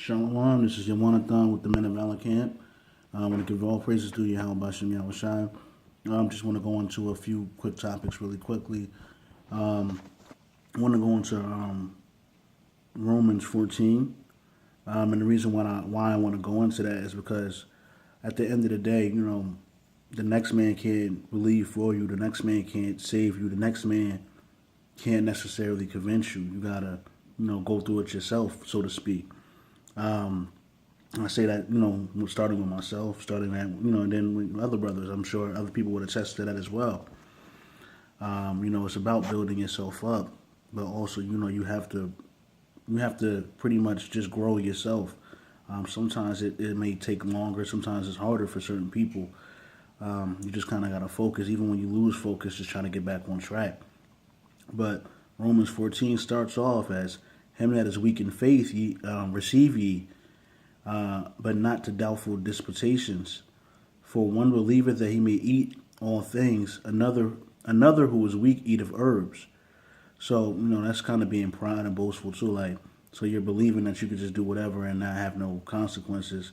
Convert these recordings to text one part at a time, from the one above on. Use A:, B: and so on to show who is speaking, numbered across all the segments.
A: Shalom, this is your one with the men of Valor Camp. I want to give all praises to you, How Bashim Yahushai. Just want to go into a few quick topics really quickly. I want to go into Romans 14. And the reason why I want to go into that is because at the end of the day, the next man can't believe for you. The next man can't save you. The next man can't necessarily convince you. You got to, go through it yourself, so to speak. I say that, starting with myself, starting that, and then with other brothers, I'm sure other people would attest to that as well. It's about building yourself up, but also, you have to pretty much just grow yourself. Sometimes it may take longer. Sometimes it's harder for certain people. You just kind of got to focus. Even when you lose focus, just trying to get back on track. But Romans 14 starts off as, him that is weak in faith, receive ye, but not to doubtful disputations. For one believeth that he may eat all things, another who is weak eateth herbs. So, that's kind of being proud and boastful too. Like, so you're believing that you could just do whatever and not have no consequences.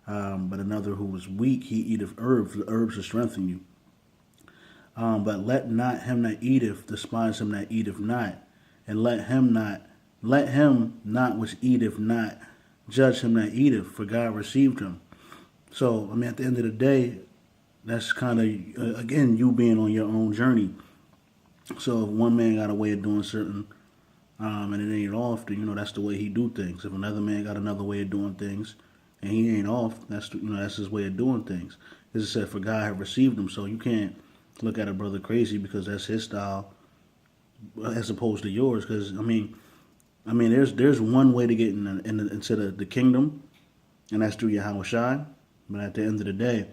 A: But another who is weak, he eateth herbs, the herbs to strengthen you. But let not him that eateth despise him that eateth not, and let him not which eateth not judge him that eateth, for God received him. So, at the end of the day, that's kind of, again, you being on your own journey. So if one man got a way of doing certain, and it ain't off, then, that's the way he do things. If another man got another way of doing things, and he ain't off, that's his way of doing things. As it said, for God have received him. So you can't look at a brother crazy because that's his style, as opposed to yours. Because there's one way to get into the kingdom, and that's through Yahushua. But at the end of the day,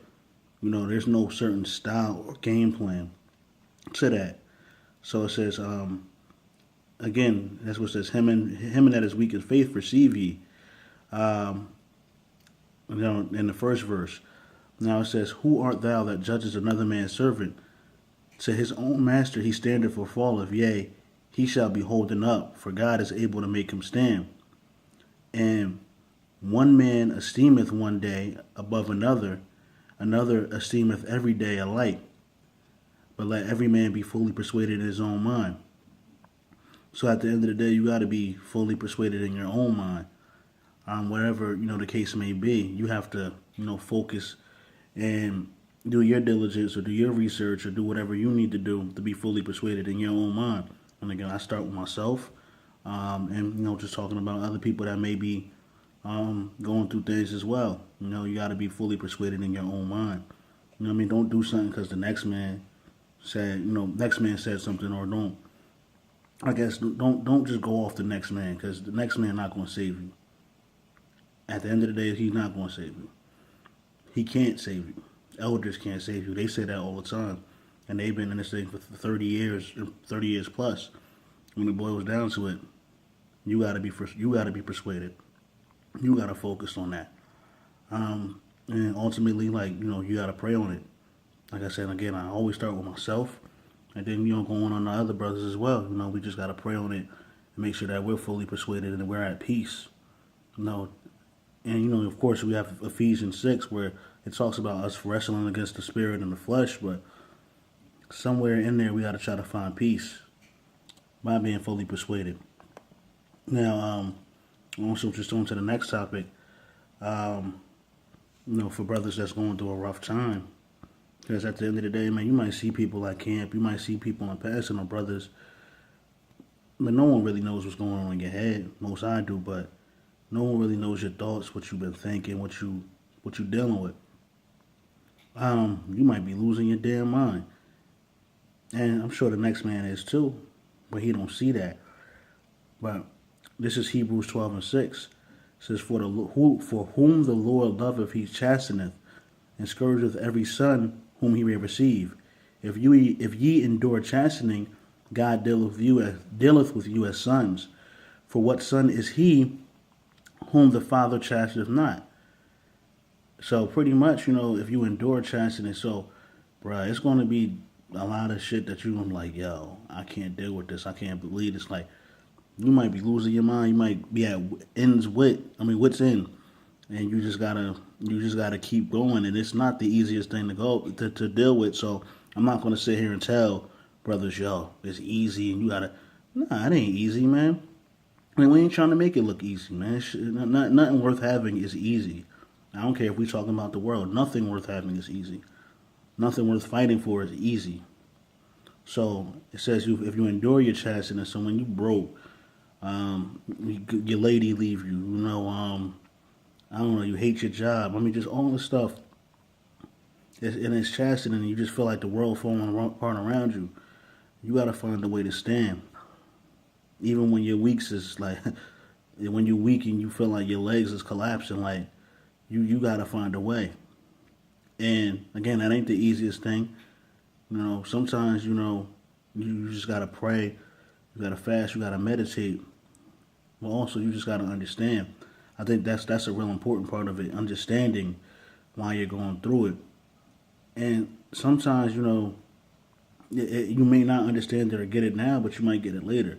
A: there's no certain style or game plan to that. So it says, again, that's what it says, him and that is weak in faith receive ye. In the first verse. Now it says, who art thou that judges another man's servant? To his own master he standeth or falleth, yea, he shall be holden up, for God is able to make him stand. And one man esteemeth one day above another esteemeth every day alike. But let every man be fully persuaded in his own mind. So at the end of the day, you got to be fully persuaded in your own mind. Whatever, the case may be, you have to, focus and do your diligence or do your research or do whatever you need to do to be fully persuaded in your own mind. And again, I start with myself, and just talking about other people that may be going through things as well. You got to be fully persuaded in your own mind. Don't do something because the next man said, said something, or don't. I guess don't just go off the next man, because the next man not going to save you. At the end of the day, he's not going to save you. He can't save you. Elders can't save you. They say that all the time. And they've been in this thing for 30 years plus. When it boils down to it, you gotta be persuaded. You gotta focus on that. And ultimately, you gotta pray on it. Like I said, again, I always start with myself, and then going on to other brothers as well. We just gotta pray on it and make sure that we're fully persuaded and we're at peace. And of course, we have Ephesians 6 where it talks about us wrestling against the spirit and the flesh, but somewhere in there we got to try to find peace by being fully persuaded. Now, also just on to the next topic, for brothers that's going through a rough time, because at the end of the day, man, you might see people at camp, you might see people in passing or brothers, but no one really knows what's going on in your head. Most I do, but no one really knows your thoughts, what you've been thinking, what you dealing with. You might be losing your damn mind. And I'm sure the next man is too, but he don't see that. But this is Hebrews 12:6. It says, for whom the Lord loveth, he chasteneth, and scourgeth every son whom he may receive. If ye endure chastening, God dealeth with you as sons. For what son is he whom the Father chasteneth not? So pretty much, if you endure chastening, so, bruh, it's going to be a lot of shit that you're like, yo, I can't deal with this. I can't believe this. Like, You might be losing your mind. You might be at wits end, and you just gotta keep going. And it's not the easiest thing to deal with. So I'm not gonna sit here and tell brothers, yo, it's easy, and you gotta. Nah, it ain't easy, man. I mean, we ain't trying to make it look easy, man. Nothing worth having is easy. I don't care if we're talking about the world. Nothing worth having is easy. Nothing worth fighting for is easy. So it says if you endure your chasteness, so when you broke, your lady leave you, I don't know, you hate your job. I mean, just all this stuff. And it's chastening, and you just feel like the world falling apart around you. You got to find a way to stand. Even when your weeks is like, when you're weak and you feel like your legs is collapsing, like, you got to find a way. And again, that ain't the easiest thing. Sometimes, you just got to pray. You got to fast. You got to meditate. But also, you just got to understand. I think that's a real important part of it, understanding why you're going through it. And sometimes, you may not understand it or get it now, but you might get it later.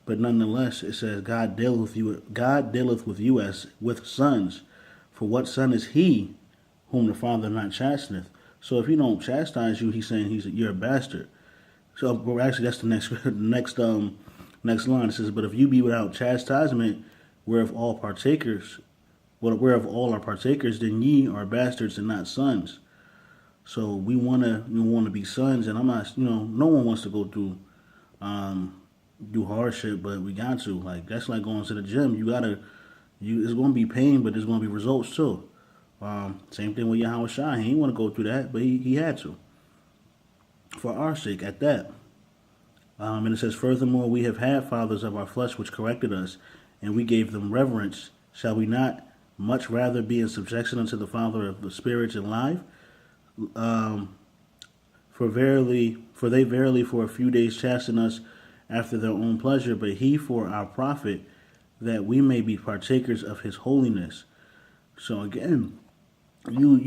A: But nonetheless, it says God dealeth with you as with sons. For what son is he whom the Father not chasteneth? So if he don't chastise you, he's saying you're a bastard. So well, actually, that's the next line. It says, but if you be without chastisement, whereof all are partakers, then ye are bastards and not sons. So we wanna be sons, and I'm not, no one wants to go through do hardship, but we got to. Like, that's like going to the gym. It's gonna be pain, but there's gonna be results too. Same thing with Yahweh Shai. He didn't want to go through that, but he had to. For our sake, at that. And it says, furthermore, we have had fathers of our flesh which corrected us, and we gave them reverence. Shall we not much rather be in subjection unto the Father of the spirits and life? For they verily for a few days chasten us after their own pleasure, but he for our profit, that we may be partakers of his holiness. So again, when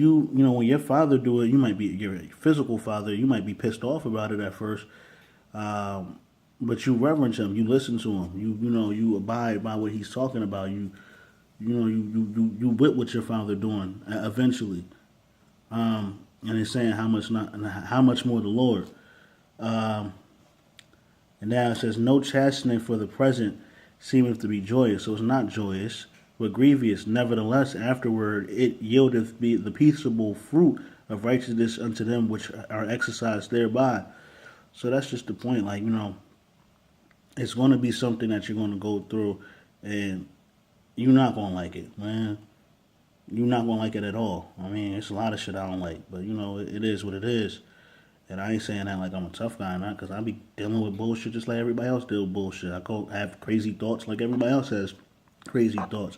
A: your father do it, you might be your physical father. You might be pissed off about it at first, but you reverence him. You listen to him. You abide by what he's talking about. You whip what your father doing eventually. And it's saying how much more the Lord. And now it says, no chastening for the present seemeth to be joyous. So it's not joyous, but grievous. Nevertheless, afterward it yieldeth the peaceable fruit of righteousness unto them which are exercised thereby. So that's just the point. Like, it's going to be something that you're going to go through, and you're not going to like it, man. You're not going to like it at all. I mean, it's a lot of shit I don't like, but, it is what it is. And I ain't saying that like I'm a tough guy, not because I be dealing with bullshit just like everybody else deal with bullshit. I have crazy thoughts like everybody else has crazy thoughts.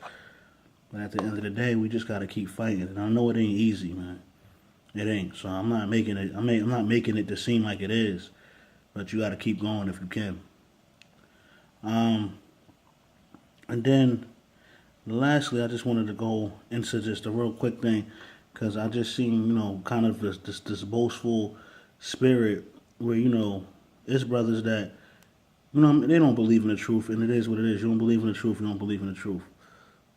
A: But at the end of the day, we just gotta keep fighting. And I know it ain't easy, man. It ain't. So I'm not making it. I'm not making it to seem like it is. But you gotta keep going if you can. And then, lastly, I just wanted to go into just a real quick thing, because I just seen kind of this boastful spirit where it's brothers that they don't believe in the truth, and it is what it is. You don't believe in the truth, you don't believe in the truth.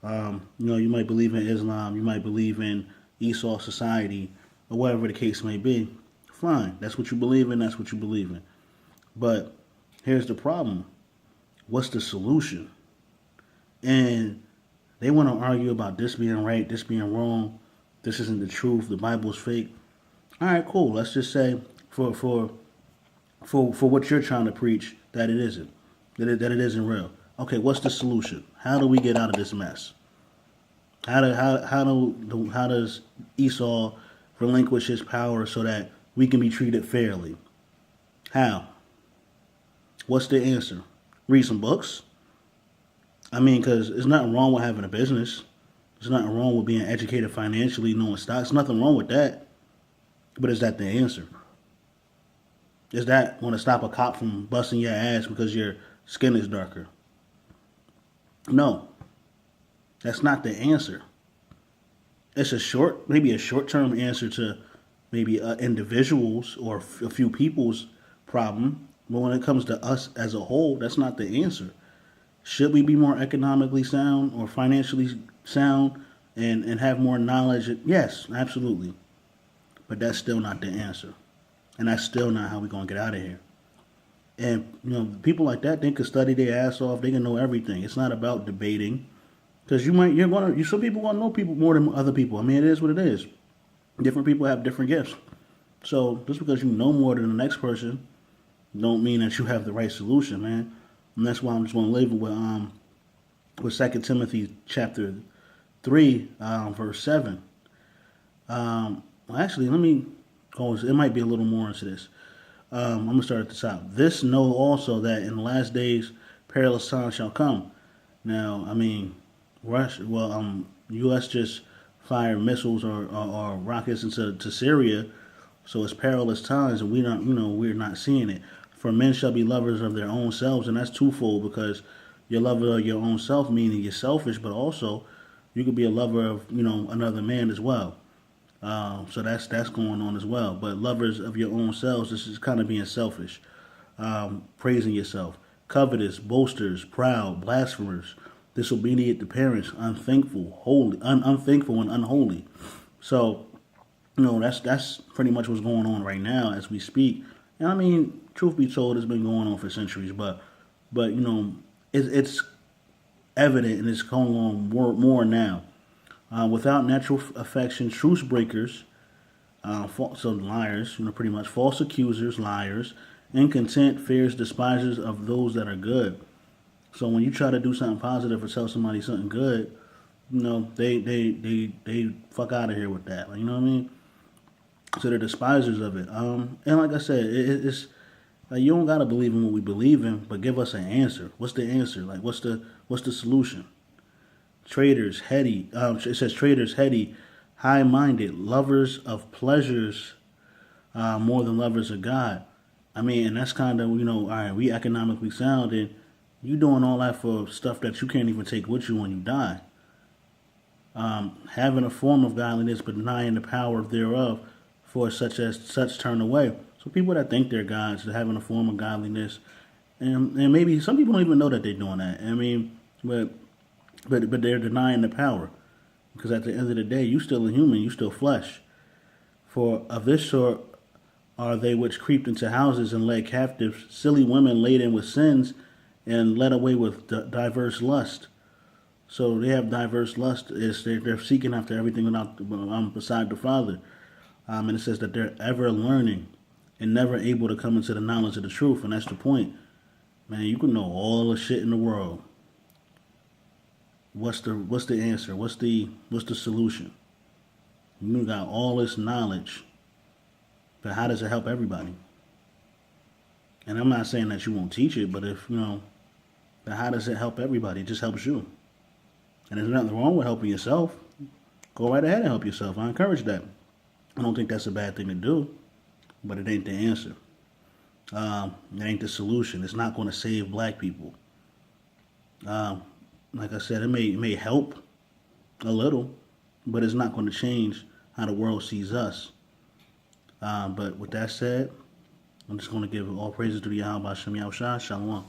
A: You might believe in Islam, you might believe in Esau society, or whatever the case may be. Fine, that's what you believe in, that's what you believe in. But here's the problem. What's the solution? And they want to argue about this being right, this being wrong, this isn't the truth, the Bible's fake. All right, cool. Let's just say for what you're trying to preach, that it isn't, that it isn't real. Okay, what's the solution? How do we get out of this mess? How does Esau relinquish his power so that we can be treated fairly? How? What's the answer? Read some books. I mean, because there's nothing wrong with having a business. There's nothing wrong with being educated financially, knowing stocks. Nothing wrong with that. But is that the answer? Is that going to stop a cop from busting your ass because your skin is darker? No. That's not the answer. It's maybe a short-term answer to maybe individuals or a few people's problem. But when it comes to us as a whole, that's not the answer. Should we be more economically sound or financially sound and have more knowledge? Yes, absolutely. But that's still not the answer. And that's still not how we're going to get out of here. And, people like that, they can study their ass off. They can know everything. It's not about debating. Because some people want to know people more than other people. I mean, it is what it is. Different people have different gifts. So just because you know more than the next person, don't mean that you have the right solution, man. And that's why I'm just going to leave it with 2 Timothy chapter 3, verse 7. Well, actually, let me go. It might be a little more into this. I'm going to start at the top. This know also that in the last days perilous times shall come. Now, I mean, U.S. just fired missiles or rockets into Syria, so it's perilous times, and we're not seeing it. For men shall be lovers of their own selves, and that's twofold because you're a lover of your own self, meaning you're selfish, but also you could be a lover of another man as well. So that's going on as well. But lovers of your own selves, this is kind of being selfish, praising yourself, covetous, boasters, proud, blasphemers, disobedient to parents, unthankful, unthankful and unholy. So that's pretty much what's going on right now as we speak. And I mean, truth be told, it's been going on for centuries, but it's evident and it's going on more now. Without natural affection, truce breakers, so liars, pretty much false accusers, liars, incontent, fears, despisers of those that are good. So when you try to do something positive or tell somebody something good, they fuck out of here with that. Like, you know what I mean? So they're despisers of it. And like I said, it's like you don't gotta believe in what we believe in, but give us an answer. What's the answer? Like, what's the solution? Traitors, heady. It says traitors, heady, high-minded, lovers of pleasures more than lovers of God. I mean, and that's kind of all right. We economically sound, and you doing all that for stuff that you can't even take with you when you die. Having a form of godliness, but denying the power thereof, for such turn away. So people that think they're gods, they're having a form of godliness, and maybe some people don't even know that they're doing that. I mean, but they're denying the power, because at the end of the day, you still a human, you still flesh. For of this sort are they which creeped into houses and led captives silly women laden with sins, and led away with diverse lust. So they have diverse lust. They're seeking after everything without beside the Father. And it says that they're ever learning and never able to come into the knowledge of the truth. And that's the point. Man, you can know all the shit in the world. What's the answer? What's the solution? You got all this knowledge, but how does it help everybody? And I'm not saying that you won't teach it, but but how does it help everybody? It just helps you. And there's nothing wrong with helping yourself. Go right ahead and help yourself. I encourage that. I don't think that's a bad thing to do, but it ain't the answer. It ain't the solution. It's not going to save black people. Like I said, it may help a little, but it's not going to change how the world sees us. But with that said, I'm just going to give all praises to the Yahweh Shem Yahushua. Shalom.